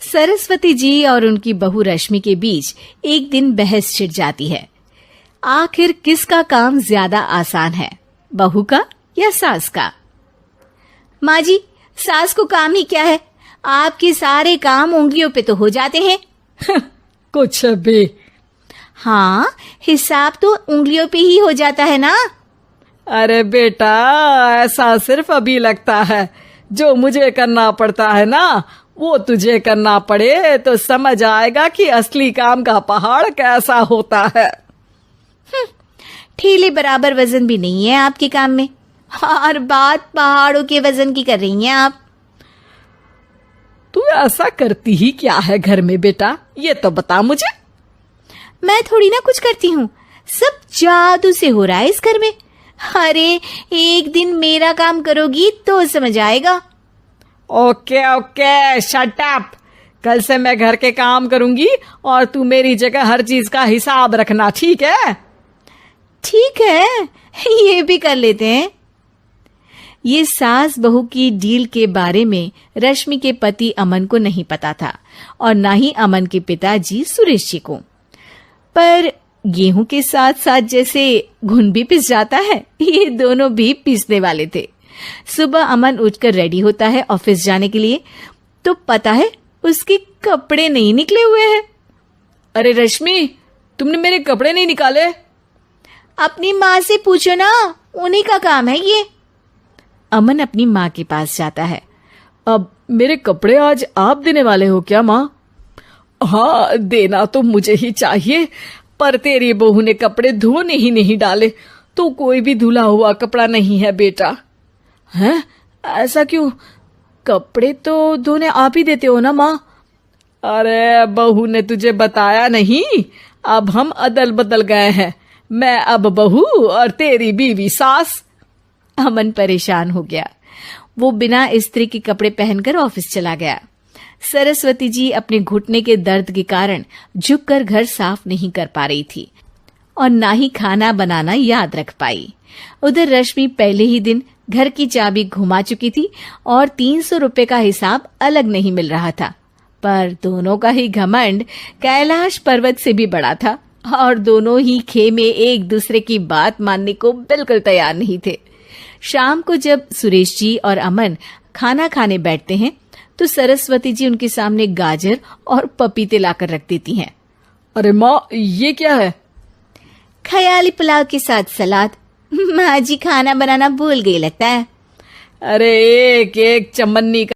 सरस्वती जी और उनकी बहू रश्मि के बीच एक दिन बहस छिड़ जाती है। आखिर किसका काम ज्यादा आसान है, बहू का या सास का? माँ जी, सास को काम ही क्या है, आपके सारे काम उंगलियों पे तो हो जाते हैं। कुछ भी। हाँ, हिसाब तो उंगलियों पे ही हो जाता है ना। अरे बेटा, ऐसा सिर्फ अभी लगता है। जो मुझे करना पड़ता है ना, वो तुझे करना पड़े तो समझ आएगा कि असली काम का पहाड़ कैसा होता है। ठेले बराबर वजन भी नहीं है आपके काम में, और बात पहाड़ों के वजन की कर रही हैं आप। तू ऐसा करती ही क्या है घर में बेटा, ये तो बता मुझे। मैं थोड़ी ना कुछ करती हूँ, सब जादू से हो रहा है इस घर में। अरे एक दिन मेरा काम करोगी तो समझ आएगा। Okay okay, shut up. कल से मैं घर के काम करूंगी और तू मेरी जगह हर चीज का हिसाब रखना, ठीक है? ठीक है, ये भी कर लेते हैं। ये सास बहू की डील के बारे में रश्मि के पति अमन को नहीं पता था और ना ही अमन के पिताजी सुरेश जी को। पर गेहूं के साथ साथ जैसे घुन भी पिस जाता है, ये दोनों भी पीसने वाले थे। सुबह अमन उठकर रेडी होता है ऑफिस जाने के लिए, तो पता है उसके कपड़े नहीं निकले हुए हैं। अरे रश्मि, तुमने मेरे कपड़े नहीं निकाले? अपनी माँ से पूछो ना, उन्हीं का काम है ये। अमन अपनी माँ के पास जाता है। अब मेरे कपड़े आज आप देने वाले हो क्या माँ? हाँ, देना तो मुझे ही चाहिए, पर तेरी बहू ने कपड़े धोने ही नहीं डाले, तो कोई भी धुला हुआ कपड़ा नहीं है बेटा। हैं? ऐसा क्यों? कपड़े तो धोने आप ही देते हो ना माँ? अरे बहू ने तुझे बताया नहीं, अब हम अदल बदल गए हैं। मैं अब बहू और तेरी बीवी सास। अमन परेशान हो गया। वो बिना इस्त्री के कपड़े पहनकर ऑफिस चला गया। सरस्वती जी अपने घुटने के दर्द के कारण झुककर घर साफ नहीं कर पा रही थी और ना ही खाना बनाना याद रख पाई। उधर रश्मि पहले ही दिन घर की चाबी घुमा चुकी थी और 300 रुपए का हिसाब अलग नहीं मिल रहा था। पर दोनों का ही घमंड कैलाश पर्वत से भी बड़ा था और दोनों ही खेमे एक दूसरे की बात मानने को बिल्कुल तैयार नहीं थे। शाम को जब सुरेश जी और अमन खाना खाने बैठते हैं तो सरस्वती जी उनके सामने गाजर और पपीते लाकर रख देती हैं। अरे माँ, ये क्या है? ख्याली पुलाव के साथ सलाद। माँ जी खाना बनाना भूल गई लगता है। अरे एक एक चमन्नी